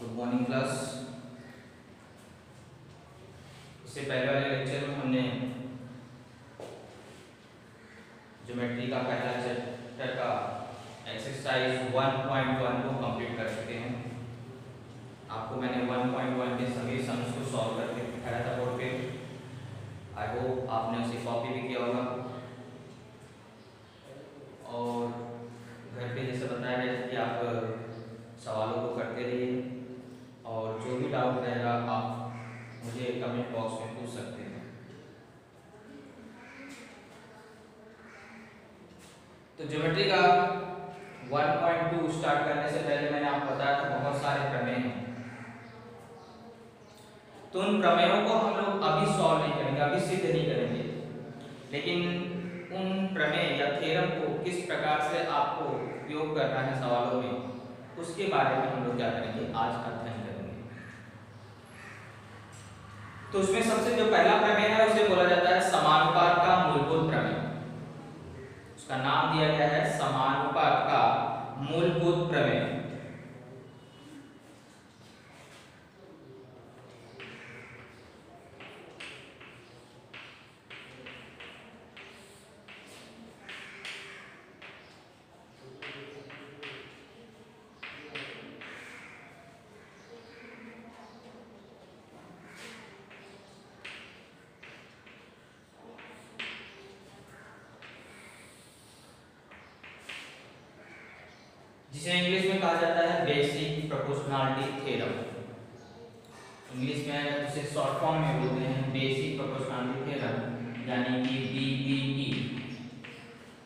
Good morning class. इससे पहले वाले लेक्चर में हमने ज्योमेट्री का पहला चैप्टर का एक्सरसाइज 1.1 को कंप्लीट कर चुके हैं। आपको मैंने 1.1 के सभी सम्स को सॉल्व करके दिखाया था बोर्ड पे। आई होप आपने उसे कॉपी भी किया होगा और घर पे जैसे बताया गया कि आप सवालों को करते रहिए और जो भी डाउट रहेगा आप मुझे कमेंट बॉक्स में पूछ सकते हैं। तो ज्योमेट्री का 1.2 स्टार्ट करने से पहले मैंने आपको बताया था बहुत सारे प्रमेय हैं, तो उन प्रमेयों को हम लोग अभी सॉल्व नहीं करेंगे, अभी सिद्ध नहीं करेंगे, लेकिन उन प्रमेय या थ्योरम को किस प्रकार से आपको उपयोग करना है सवालों में, उसके बारे में हम लोग क्या करेंगे, आज अध्ययन करेंगे। तो उसमें सबसे जो पहला प्रमेय है उसे बोला जाता है समानुपात का मूलभूत प्रमेय। उसका नाम दिया गया है समानुपात का मूलभूत प्रमेय। जिसे इंग्लिश में कहा जाता है बेसिक प्रोपोर्शनैलिटी थ्योरम। इंग्लिश में उसे शॉर्ट फॉर्म में बोलते हैं बेसिक प्रोपोर्शनैलिटी थ्योरम, यानी कि बीपीटी,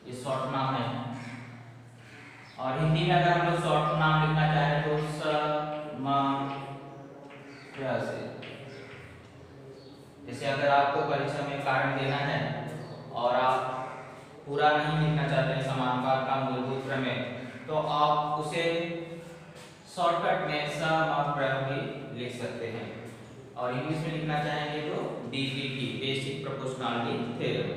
ये शॉर्ट नाम है। और हिंदी में अगर हम लोग शॉर्ट नाम लिखना चाहें तो जैसे अगर आपको परीक्षा में कारण देना है और आप पूरा नहीं लिखना चाहते हैं समानुपात का मूलभूत प्रमेय, तो आप उसे शॉर्टकट में समप्रमेय भी लिख सकते हैं। और इंग्लिश में लिखना चाहेंगे तो बीपीटी, बेसिक प्रोपोर्शनैलिटी थ्योरम।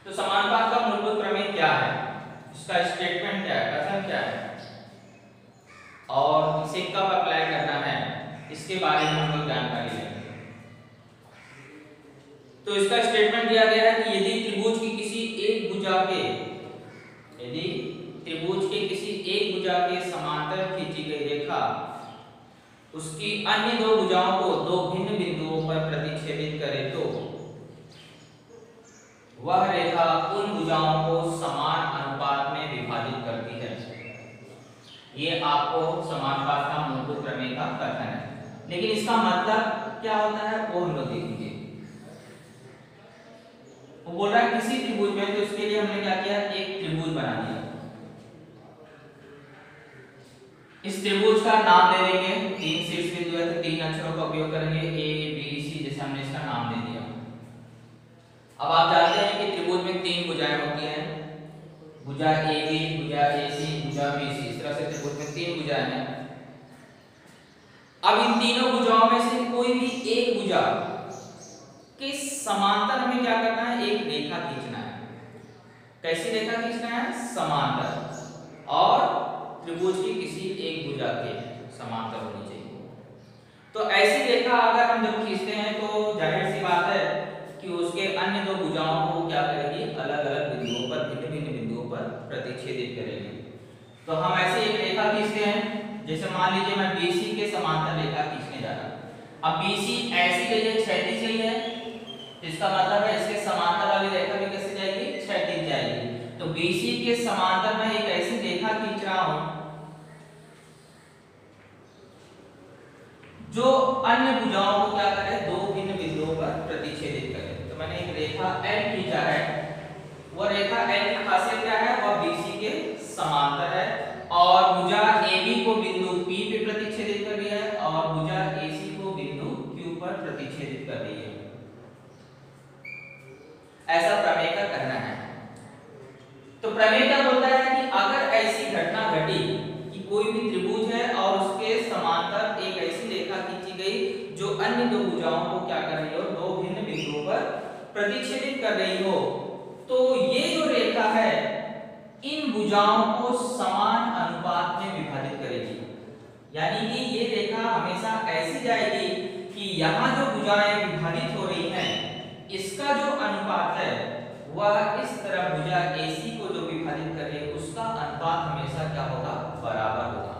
तो समानुपात का मूलभूत प्रमेय क्या है, इसका स्टेटमेंट क्या है, कथन क्या है और इसे कब अप्लाई करना है, इसके बारे में हम लोग जानकारी लेंगे। तो इसका स्टेटमेंट दिया गया है कि यदि त्रिभुज की किसी एक भुजा के समांतर खींची गई रेखा उसकी अन्य दो भुजाओं को दो भिन्न बिंदुओं पर प्रतिच्छेदित करे तो वह रेखा उन भुजाओं को समान अनुपात में विभाजित करती है। ये आपको समानुपात का मूलभूत प्रमेय का कथन है, लेकिन इसका मतलब क्या होता है वो हम लोग देखेंगे। वो बोल रहा है किसी त्रिभुज में, तो इसके लिए हमने क्या किया, एक त्रिभुज बना दिया। इस त्रिभुज का नाम दे देंगे, तीन शीर्ष बिंदु है तो तीन अक्षरों का उपयोग करेंगे, ए बी सी, जैसे हमने इसका नाम दे दिया। अब आप जानते हैं कि त्रिभुज में तीन भुजाएं होती हैं, भुजा ए बी, भुजा ए सी, भुजा बी सी। इस तरह से त्रिभुज में तीन भुजाएं हैं। अब इन तीनों भुजाओं में से कोई भी एक भुजा के समांतर हमें क्या करना है, एक रेखा खींचना है। कैसी रेखा खींचना है, समांतर, और त्रिभुज की किसी एक भुजा के समांतर होनी चाहिए। तो ऐसी रेखा अगर हम जब खींचते हैं तो जाहिर सी बात है कि उसके अन्य दो भुजाओं को क्या करेगी, अलग अलग बिंदुओं पर, भिन्न भिन्न बिंदुओं पर प्रतिच्छेदित करेगी। तो हम ऐसे एक रेखा खींचते हैं, जैसे मान लीजिए मैं BC के समांतर रेखा खींचने जा रहा हूं। अब BC ऐसी गई है, क्षैतिज गई है, इसका मतलब है इसके समांतर वाली रेखा भी कैसे जाएगी, क्षैतिज जाएगी। तो BC के समांतर में एक ऐसी रेखा खींच रहा हूं जो अन्य भुजाओं को क्या करे, दो भिन्न बिंदुओं पर प्रतिच्छेदित करे। तो मैंने एक रेखा L खींचा है, वह रेखा L की खासियत क्या है, वह BC के समांतर है और भुजा AB को बिंदु P पे प्रतिच्छेदित कर रही है और भुजा AC को बिंदु Q पर प्रतिच्छेदित कर रही है। ऐसा प्रमेय का कहना है। तो प्रमेय क्या बोलता है कि अगर ऐसी घटना घटी कि कोई भी त्रिभुज है और उसके समांतर एक ऐसी रेखा खींची गई जो अन्य दो भुजाओं को क्या कर रही हो, दो भिन्न बिंदुओं पर प्रतिच्छेदित कर रही हो, तो ये जो रेखा है इन भुजाओं को समान अनुपात में विभाजित करेगी। यानी कि ये वह इस तरह भुजा AC को जो विभाजित कर रही है उसका अनुपात हमेशा क्या होगा, बराबर होगा।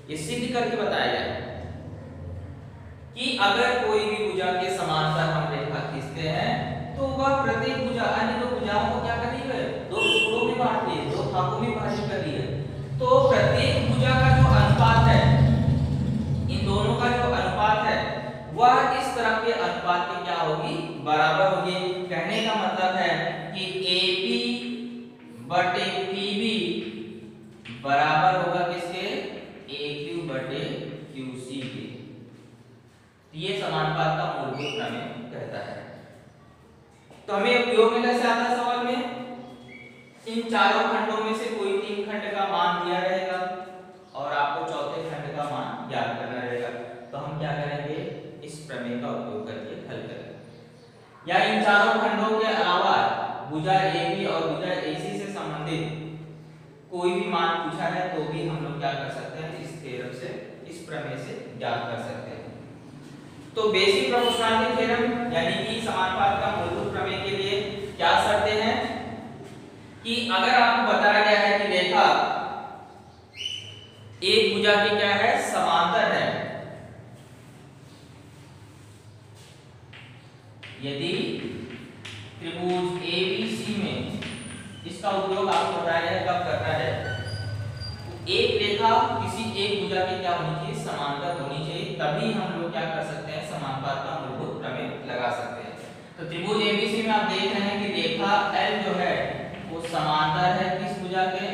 ये सिद्ध करके बताया गया है कि अगर कोई भी भुजा के समांतर हम रेखा खींचते हैं तो वह प्रत्येक भुजा अन्य दो भुजाओं को क्या कर रही है, दो टुकड़ों में बांट रही है, दो भागों में विभाजित कर रही है। तो प्रत्येक भुजा का जो अनुपात है, इन दोनों का जो अनुपात है वह इस तरह के अनुपात की क्या होगी, बराबर होगी। कहने का मतलब है कि AP बटे PB बराबर होगा किसके, AQ बटे QC के। ये समानुपात का मूलभूत प्रमेय कहता है। तो हमें उपयोग में कैसे आता है सवाल में, इन चारों खंडों में से कोई तीन खंड का मान दिया रहेगा और आपको चौथे खंड का मान ज्ञात करना रहेगा। तो हम क्या करेंगे, इस प्रमेय का उपयोग करके हल करेंगे। या इन चारों खंडों के अलावा भुजा AB और भुजा AC से संबंधित कोई भी मान पूछा है तो भी हम लोग क्या कर सकते हैं, इस थ्योरम से, इस प्रमेय से ज्ञात कर सकते हैं। तो बेसिक प्रोपोर्शनलिटी थ्योरम यानी कि समानुपात का मूलभूत प्रमेय के लिए क्या शर्तें हैं कि अगर आपको बताया गया है कि रेखा एक भुजा की क्या है, समांतर है, यदि त्रिभुज ABC में, इसका उपयोग आपको बताया गया है कब करना है, एक रेखा किसी एक भुजा की क्या होनी चाहिए, समांतर होनी चाहिए, तभी हम लोग क्या कर सकते हैं, समानुपात का मूलभूत प्रमेय लगा सकते हैं। तो त्रिभुज ABC में आप देख रहे हैं कि रेखा L जो है वो समांतर है किस भुजा के,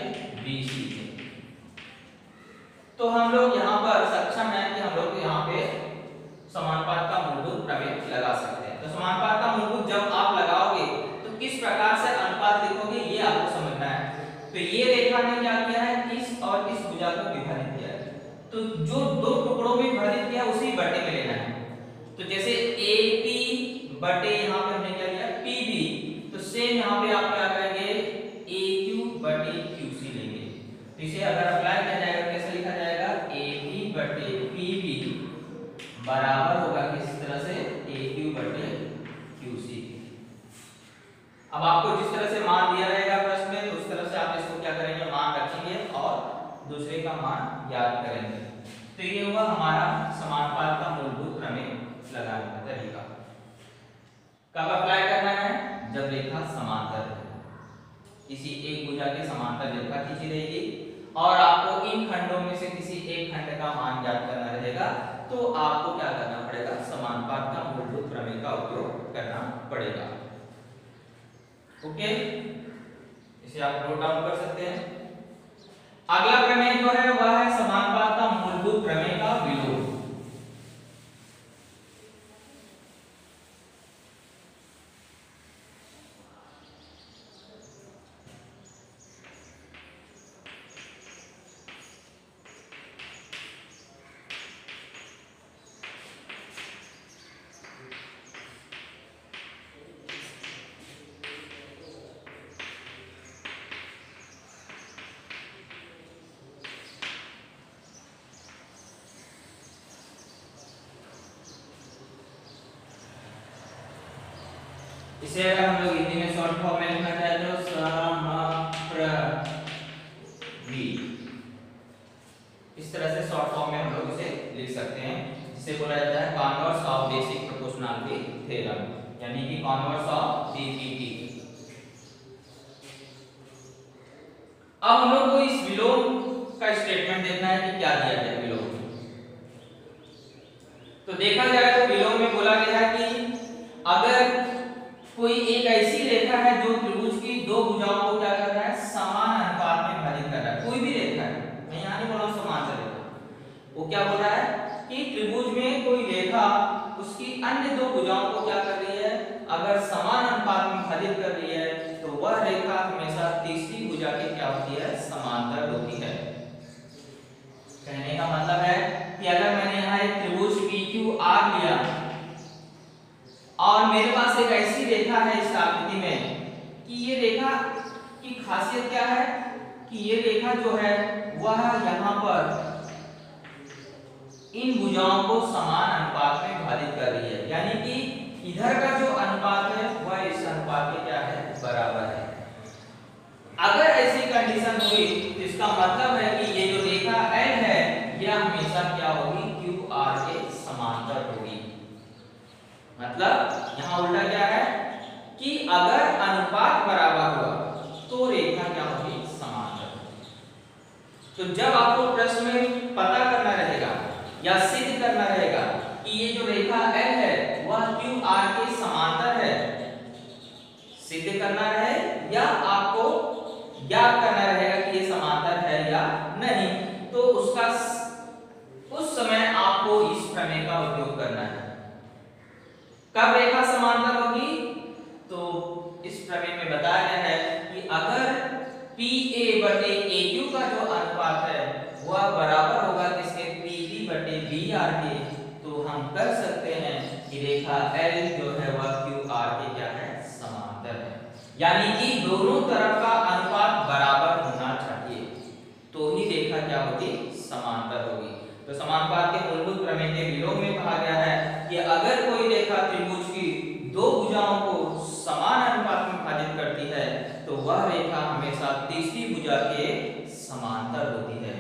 BC के। तो हम लोग यहाँ पर सक्षम है कि हम लोग यहाँ पे समानुपात का मूलभूत प्रमेय लगा सकते हैं। तो समानुपात का मूलभूत जब आप लगाओगे तो किस प्रकार से अनुपात लिखोगे ये आपको समझना है। तो ये रेखा ने क्या किया है, इस और इस भुजा को विभाजित किया है, तो जो दो टुकड़ों में विभाजित किया उसी बटे में लेना है। तो जैसे AP बटे यहाँ पे हमने क्या लिया, PB, तो सेम यहाँ पे आप क्या करेंगे, AQ बटे QC लेंगे। तो इसे अगर अप्लाई किया जाएगा कैसे लिखा जाएगा, AP बटे PB बराबर होगा किस तरह से, AQ बटे QC। अब आपको जिस तरह से मान दिया रहेगा प्रश्न में, तो उस तरह से आप इसको क्या करेंगे, मान रखेंगे और दूसरे का मान याद करेंगे। तो ये हुआ हमारा समानुपात का मूलभूत प्रमेय लगाने का तरीका। कब अप्लाई करना है, जब रेखा समांतर है, किसी एक भुजा के समांतर रेखा खींची रहेगी और आपको इन खंडों में से किसी एक खंड का मान ज्ञात करना रहेगा, तो आपको क्या करना पड़ेगा, समानुपात का मूलभूत प्रमेय का उपयोग करना पड़ेगा। ओके, इसे आप नोट डाउन कर सकते हैं। अगला प्रमेय जो है वह है समानुपात का मूलभूत प्रमेय का विलोम। इसे अगर हम लोग हिंदी में शॉर्ट फॉर्म में लिखना चाहे तो समप्रवि, इस तरह से शॉर्ट फॉर्म में हम लोग इसे लिख सकते हैं, जिसे बोला जाता है converse of basic proportionality theorem, यानी कि कॉन्वर्स ऑफ BPT। अब हम लोग को इस विलोम का स्टेटमेंट देखना है कि क्या दिया गया विलोम। तो देखा जाए तो विलोम में बोला गया है कि अगर कोई एक ऐसी रेखा है जो त्रिभुज की दो भुजाओं को क्या कर रहा है, समान अनुपात में विभाजित कर रहा है, कोई भी रेखा है, मैं यहाँ नहीं बोल रहा हूँ समांतर रेखा, वो क्या बोल रहा है कि त्रिभुज में कोई रेखा उसकी अन्य दो भुजाओं को क्या कर रही है, अगर समान अनुपात में विभाजित कर रही है तो वह रेखा हमेशा तीसरी भुजा की क्या होती है, समांतर होती है। कहने का मतलब है कि अगर मैंने यहाँ एक त्रिभुज PQR लिया और मेरे पास एक ऐसी रेखा है इस आकृति में कि ये रेखा की खासियत क्या है कि ये रेखा जो है वह यहाँ पर इन भुजाओं को समान अनुपात में विभाजित कर रही है, यानी कि इधर का जो अनुपात है वह इस अनुपात के क्या है, बराबर है। अगर ऐसी कंडीशन हुई तो इसका मतलब है कि ये जो रेखा L है यह हमेशा क्या होगी, QR के समांतर होगी। मतलब यहाँ उल्टा क्या है कि अगर अनुपात बराबर हुआ तो रेखा क्या होगी, समांतर। तो जब आपको प्रश्न में पता करना रहेगा या सिद्ध करना रहेगा कि ये जो रेखा L है वह QR के समांतर है, सिद्ध करना रहे या आपको ज्ञात करना रहेगा कि ये समांतर है या नहीं, तो उस समय आपको इस प्रमेय का उपयोग करना है। कब रेखा समांतर होगी, तो इस प्रमेय में बताया गया है कि अगर PA बटे AQ का जो अनुपात है वह बराबर होगा किसके, PB बटे BR के, तो हम कर सकते हैं कि रेखा L जो है वह QR के क्या है, समांतर है। यानी कि दोनों तरफ का अनुपात बराबर होना चाहिए तो ही रेखा क्या होगी, समांतर होगी। तो समानुपात के मूलभूत प्रमेय के विलोम में कहा गया है कि अगर कोई रेखा त्रिभुज की दो भुजाओं को समान अनुपात में विभाजित करती है तो वह रेखा हमेशा तीसरी भुजा के समांतर होती है।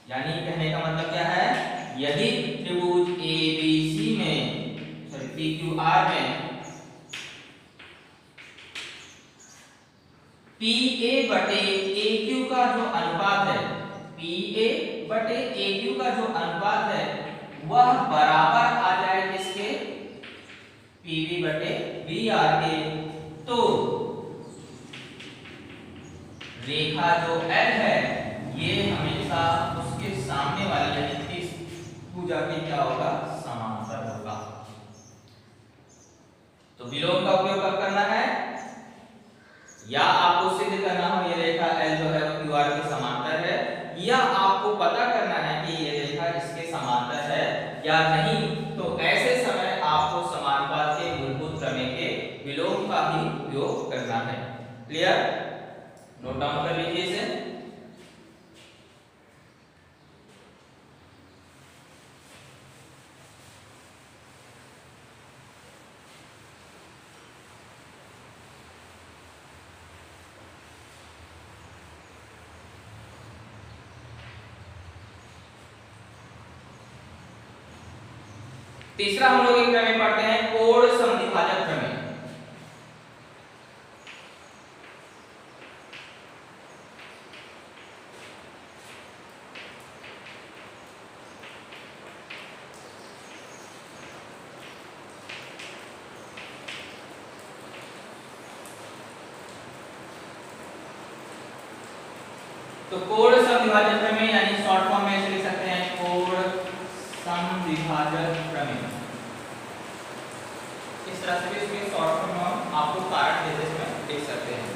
यानी कहने का मतलब क्या है, यदि त्रिभुज ABC में PQR में PA बटे AQ का जो अनुपात है, PA बटे AQ का जो अनुपात है वह बराबर आ जाए किसके, PB बटे BR के, तो रेखा जो L है ये हमेशा उसके सामने वाली यानी इस भुजा के क्या होगा, समांतर होगा। तो विलोम का उपयोग कब करना है, या आपको सिद्ध करना हो ये रेखा L जो है वो QR के समांतर है, या आपको पता करना है कि ये रेखा इसके समांतर है या नहीं, तो ऐसे समय आपको समानुपात के मूलभूत प्रमेय के विलोम का ही उपयोग करना है। क्लियर, नोट डाउन कर लीजिए इसे। तीसरा हम लोग एक प्रमेय पढ़ते हैं, कोण समद्विभाजक प्रमेय। तो कोण समद्विभाजक प्रमेय यानी शॉर्ट फॉर्म में ऐसे लिख सकते हैं, कोण समद्विभाजक प्रमेय। इस तरह से भी इसमें शॉर्ट फॉर्म में आपको कारण देते समय लिख सकते हैं।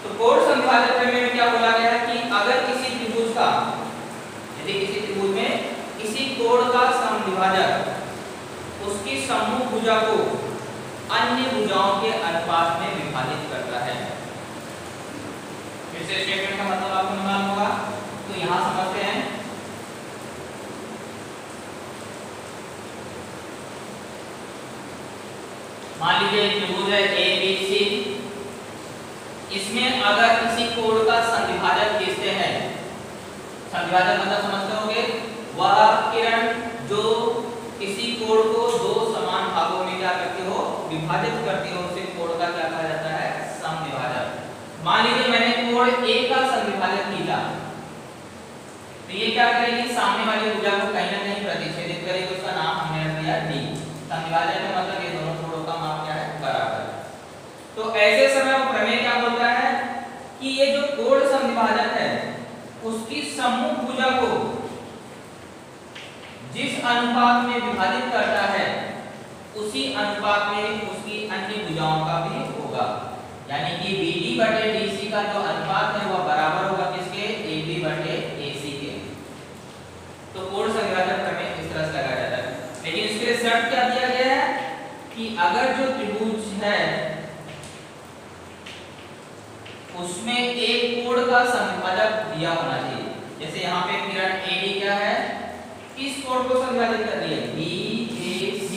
तो कोण समद्विभाजक प्रमेय में क्या बोला गया है कि अगर किसी त्रिभुज का, यदि किसी त्रिभुज में किसी कोण का समद्विभाजक उसकी समूह भुजा को अन्य भुजाओं के अनुपात में विभाजित करता है। फिर से स्टेटमेंट का मतलब आपको मालूम होगा, तो यहां समझते हैं। मान लीजिए त्रिभुज है ABC, इसमें अगर किसी कोण का समद्विभाजक खींचते हैं, समद्विभाजक मतलब समझते होंगे, वह किरण जो किसी कोण को दो समान भागों में क्या करती हो, विभाजित करती हो, उसे कोण का क्या कहा जाता है, समद्विभाजक। मान लीजिए मैंने कोण A का समद्विभाजक खींचा, तो ये क्या करेगी, सामने वाली भुजा को कहीं ना कहीं प्रतिच्छेदित करेगी, उसका नाम हमने रख दिया D। समद्विभाजक का मतलब ये दोनों कोणों का माप क्या है, बराबर। तो ऐसे समय वो प्रमेय क्या बोलता है कि ये जो कोण समद्विभाजक है उसकी समूह भुजा को जिस अनुपात में विभाजित करता है उसी अनुपात में उसकी अन्य भुजाओं का भी होगा। यानी कि BD बटे DC का जो अनुपात है वह बराबर होगा किसके, AB बटे AC के। तो कोण समद्विभाजक प्रमेय इस तरह से लगाया जाता है। लेकिन इसके लिए शर्त क्या दिया गया है कि अगर जो त्रिभुज है उसमें एक कोण का समद्विभाजक दिया होना चाहिए। जैसे यहाँ पे किरण AD क्या है, किस कोण को समद्विभाजित कर रही है, BAC।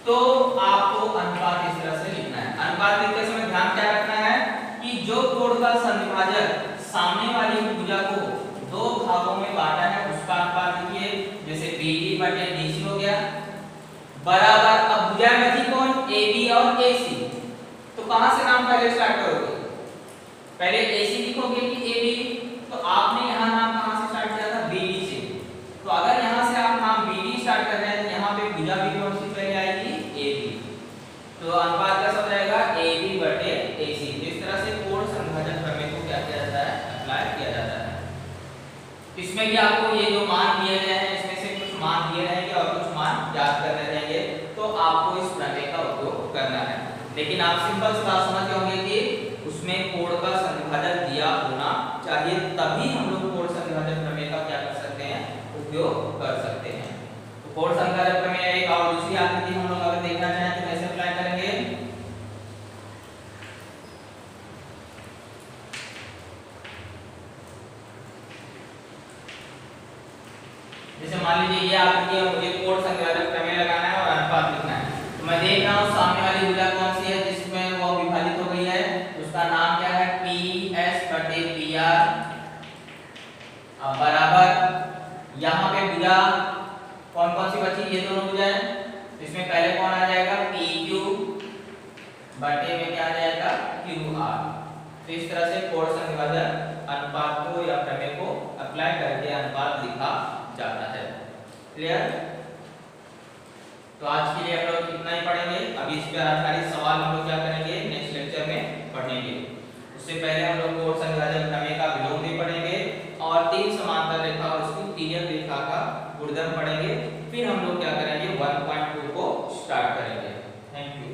तो आपको अनुपात इस तरह से लिखना है। अनुपात लिखते समय ध्यान क्या रखना है कि जो कोण का संविभाजक सामने वाली भुजा को दो भागों में बांटा है उसका अनुपात लिखिए। जैसे BD बटे DC हो गया बराबर, अब भुजा में थी कौन, AB और AC, तो कहां से नाम पहले स्टार्ट करोगे, पहले AC लिखोगे कि AB, तो आपने यहां नाम कहां से स्टार्ट किया था, BD से। तो अगर यहां से आप नाम BD स्टार्ट कर रहे हैं तो यहां पे भुजा भी कौन सी पहले आएगी, AB, तो अनुपात कैसा हो जाएगा, AB बटे AC। इस तरह से कोण संविभाजक प्रमेय को क्या किया जाता है, अप्लाई किया जाता है। इसमें भी आपको ये जो मान दिए गए हैं इसमें से कुछ मान दिए रहेंगे और कुछ मान याद करने रहेंगे, तो आपको इस प्रमेय का उपयोग करना है। लेकिन आप सिंपल सी बात समझ होंगे कि उसमें कोण का संविभाजक दिया होना चाहिए, तभी हम लोग कोण संविभाजक प्रमेय का क्या कर सकते हैं, उपयोग कर सकते हैं। तो कोण संविभाजक प्रमेय एक और दूसरी आकृति हम लोग अगर देखना चाहें तो कैसे अप्लाई करेंगे, जैसे मान लीजिए ये आकृति है, मुझे कोण संविभाजक प्रमेय लगाना है और अनुपात लिखना है। तो मैं देख रहा हूँ सामने वाली भुजा कौन सी है जिसमें वो विभाजित हो गई है, उसका नाम क्या है, PS बटे PR बराबर, यहाँ पे भुजा कौन कौन सी बची, ये दोनों भुजाएं, इसमें पहले कौन आ जाएगा, PQ बटे में क्या आ जाएगा, QR। तो इस तरह से कोण संविभाजक अनुपात को या प्रमेय को अप्लाई करके अनुपात लिखा जाता है। क्लियर? तो आज के लिए हम लोग इतना ही पढ़ेंगे। अभी इस पर आधारित सवाल हम लोग क्या करेंगे, नेक्स्ट लेक्चर में पढ़ेंगे। उससे पहले हम लोग कोण संविभाजक प्रमेय का विलोम भी पढ़ेंगे और तीन समांतर रेखा और उसकी तिर्यक रेखा का गुणधर्म पढ़ेंगे। फिर हम लोग क्या करेंगे, 1.2 को स्टार्ट करेंगे। Thank you.